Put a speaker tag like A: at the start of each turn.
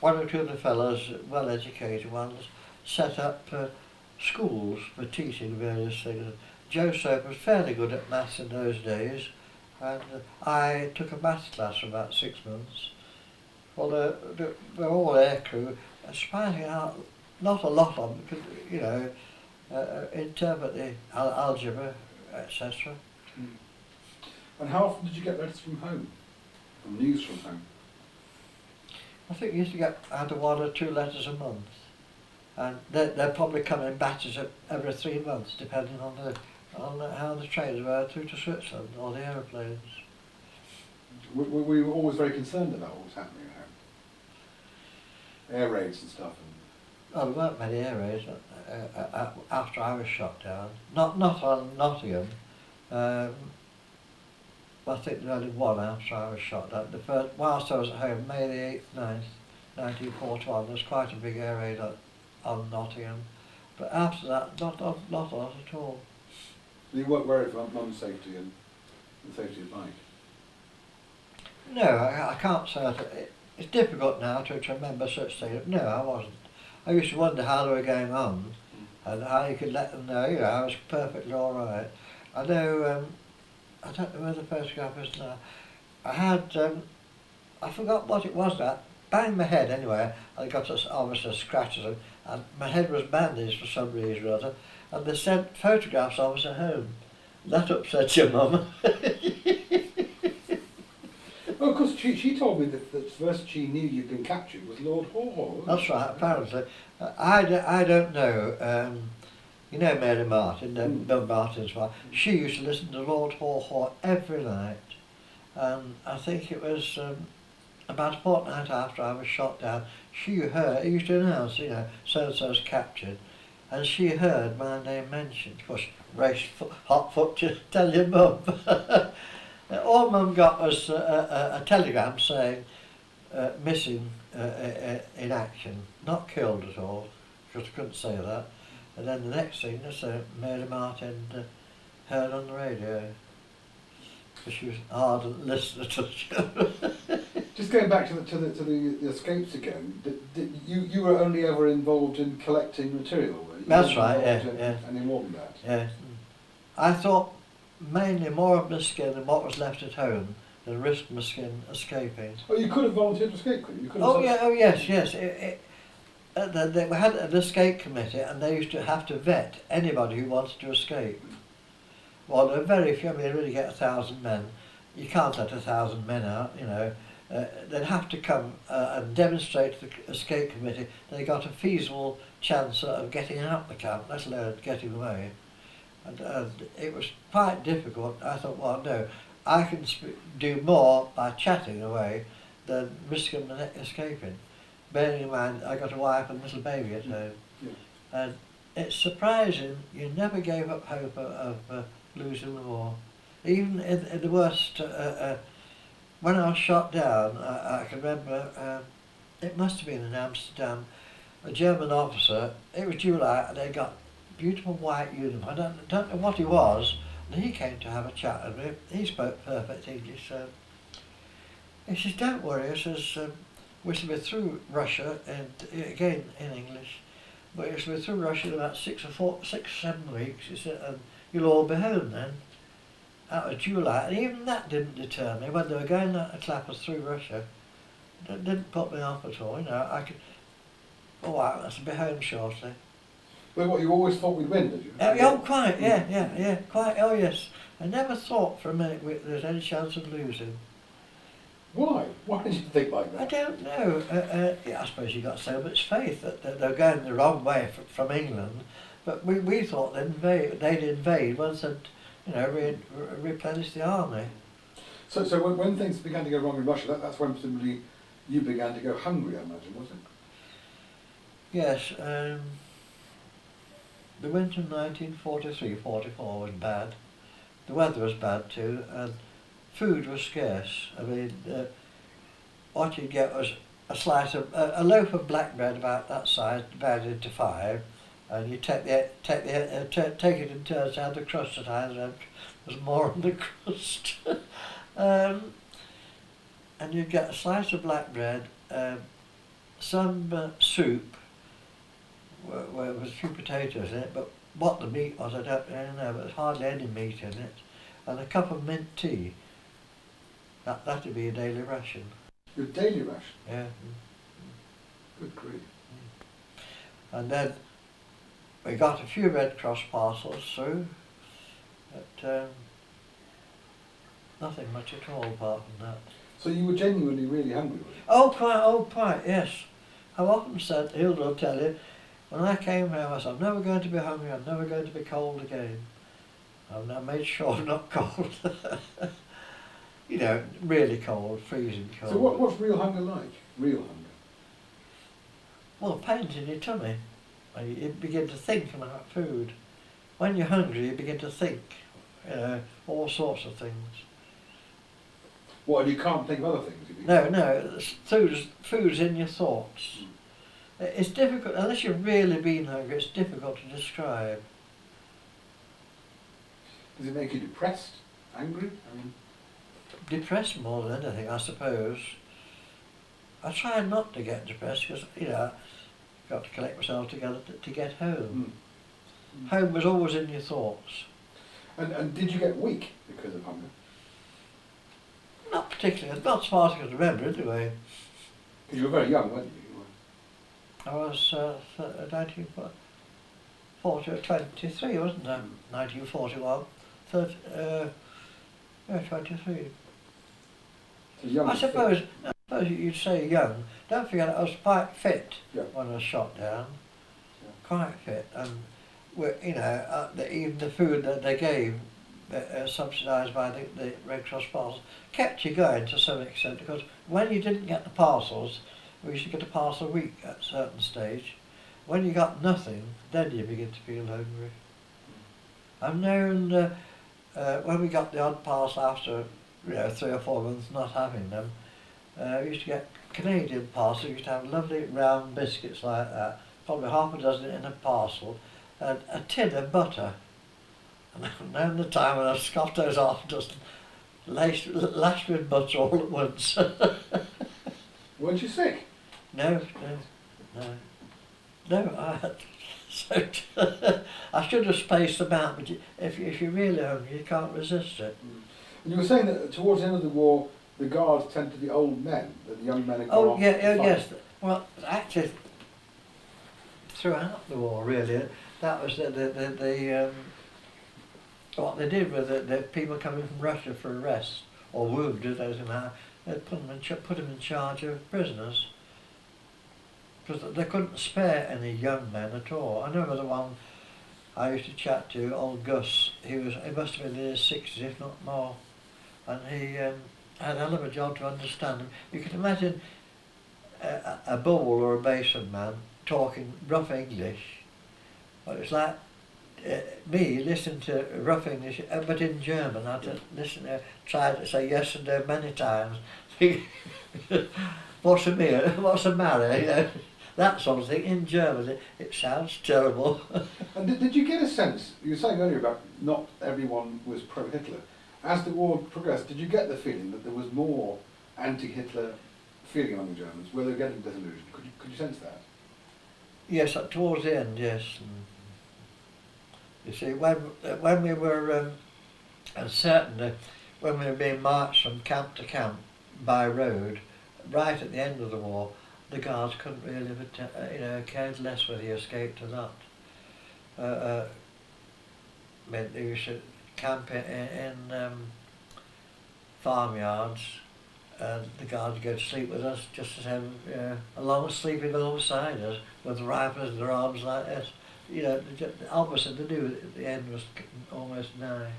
A: one or two of the fellows, well-educated ones, set up schools for teaching various things. Joe Soap was fairly good at maths in those days, and I took a maths class for about 6 months. Well, they're all aircrew, surprisingly not a lot of them could, you know, interpret the algebra, etc.
B: Mm. And how often did you get letters from home? Or news from home?
A: I think you used to get either 1 or 2 letters a month. And they'll probably come in batches every 3 months, depending on how the trains were through to Switzerland or the aeroplanes.
B: Were you always very concerned about what was happening at home? Air raids and stuff?
A: Well, there weren't many air raids after I was shot down. Not on Nottingham. I think there was only one after I was shot down. The first, whilst I was at home, May the 8th, 9th, 1941, there was quite a big air raid on Nottingham. But after that, not a lot at all.
B: You weren't worried about mum's safety and the safety of Mike?
A: No, I can't say that. It's difficult now to remember such things. No, I wasn't. I used to wonder how they were going on and how you could let them know, you know, I was perfectly all right. I know, I don't know where the photograph is now. I had, I forgot what it was now. Banged my head anyway. I got obviously scratches and my head was bandaged for some reason or other. And they sent photographs of us at home. That upset your mum.
B: Well, of course, she told me that the first she knew you'd been captured was Lord Haw.
A: That's right, apparently. I don't know. You know Mary Martin, Bill Martin's wife. She used to listen to Lord Haw every night. And I think it was about a fortnight after I was shot down, he used to announce, you know, so-and-so's captured. And she heard my name mentioned. Of course, race hot foot to tell your mum. All Mum got was a telegram saying missing in action, not killed at all, because I couldn't say that. And then the next thing is Mary Martin heard on the radio, because she was an ardent listener to the show.
B: Just going back to the escapes again, you were only ever involved in collecting material? Were you?
A: That's right, yeah.
B: Any more than that?
A: Yeah. I thought mainly more of my skin than what was left at home than risked my skin escaping.
B: Oh, you could have volunteered to escape, couldn't you?
A: Yes. They had an escape committee and they used to have to vet anybody who wanted to escape. Well, there are very few, I mean, they really get 1,000 men. You can't let 1,000 men out, you know. They'd have to come and demonstrate to the escape committee they got a feasible chance of getting out the camp, let alone getting away. And it was quite difficult. I thought, well, no, I can do more by chatting away than risking escaping. Bearing in mind, I got a wife and a little baby at home.
B: Yeah.
A: And it's surprising, you never gave up hope of losing the war. Even in the worst, when I was shot down, I can remember, it must have been in Amsterdam, a German officer, it was July, and they got beautiful white uniform. I don't know what he was, and he came to have a chat with me. He spoke perfect English. He says, don't worry, he says, we shall be through Russia, and again in English, but we shall be through Russia in about 6 or 7 weeks, he said, and you'll all be home then. That was July, and even that didn't deter me. When they were going to clap us through Russia, it didn't put me off at all, you know. I could, oh, I shall be home shortly.
B: But what, you always thought we'd win, did you?
A: Oh, quite, yeah, quite, oh yes. I never thought for a minute there was any chance of losing.
B: Why? Why did you think like that?
A: I don't know. I suppose you got so much faith that they're going the wrong way from England, but we thought they'd invade once they'd, you know, replenish the army.
B: So when things began to go wrong in Russia, that's when presumably you began to go hungry, I imagine, was it?
A: Yes. The winter of 1943-44 was bad. The weather was bad too, and food was scarce. I mean, what you'd get was a slice of a loaf of black bread about that size, divided into 5, and you take it in turns to have the crust at either end. There's more on the crust, and you'd get a slice of black bread, some soup where there was a few potatoes in it, but what the meat was I don't really know, but there's hardly any meat in it, and a cup of mint tea. That'd be a daily ration.
B: Your daily ration?
A: Yeah.
B: Good grief.
A: And then we got a few Red Cross parcels through, but nothing much at all apart from that.
B: So you were genuinely really hungry, were you?
A: Oh quite, yes. I've often said, Hilda will tell you, when I came home I said, I'm never going to be hungry, I'm never going to be cold again. And I made sure I'm not cold. You know, really cold, freezing cold.
B: So what's real hunger like? Real hunger?
A: Well, pains in your tummy. And you begin to think about food. When you're hungry, you begin to think, all sorts of things.
B: What, and you can't think of other things? If you
A: No, food's in your thoughts. It's difficult, unless you've really been hungry, it's difficult to describe.
B: Does it make you depressed? Angry? I mean,
A: Depressed more than anything, I suppose. I try not to get depressed because, I've got to collect myself together to get home. Home was always in your thoughts.
B: And did you get weak because of hunger?
A: Not particularly, not as far as I can remember anyway.
B: Because you were very young, weren't you?
A: I was 1923, wasn't I? 1941. 23.
B: So young
A: I
B: and fit.
A: suppose you'd say young. Don't forget I was quite fit
B: Yeah.
A: when I was shot down.
B: Yeah.
A: Quite fit, and even the food that they gave, subsidised by the Red Cross parcels, kept you going to some extent, because when you didn't get the parcels, we used to get a parcel a week at a certain stage. When you got nothing, then you begin to feel hungry. I've known when we got the odd parcel after 3 or 4 months not having them, we used to get Canadian parcels. We used to have lovely round biscuits like that, probably half a dozen in a parcel, and a tin of butter. And then the time when I've scoffed those half a dozen, lashed with butter all at once.
B: Weren't you sick?
A: No. I should have spaced them out, but if you're really hungry, you can't resist it.
B: And you were saying that towards the end of the war, the guards tend to be old men, that the young men had gone off to fight.
A: Yes. Well, actually, throughout the war, really, that was what they did with the people coming from Russia for arrest or wounded, as in how they put them in charge of prisoners. Because they couldn't spare any young men at all. I remember the one I used to chat to, old Gus. He must have been in his 60s, if not more, and he had a hell of a job to understand him. You can imagine a bull or a basin man talking rough English. Well, it's like me listening to rough English, but in German. I had to try to say yes and no many times. What's the matter? What's the matter? That sort of thing. In German, it sounds terrible.
B: And did you get a sense, you were saying earlier about not everyone was pro-Hitler. As the war progressed, did you get the feeling that there was more anti-Hitler feeling among the Germans? Were they getting disillusioned? Could you sense that?
A: Yes, towards the end, yes. You see, when we were, and certainly when we were being marched from camp to camp by road, right at the end of the war, the guards couldn't really have, cared less whether you escaped or not. They used to camp in farmyards, and the guards would go to sleep with us, just as along sleeping alongside us, with the rifles in their arms like this. Obviously they knew that the end was almost nigh.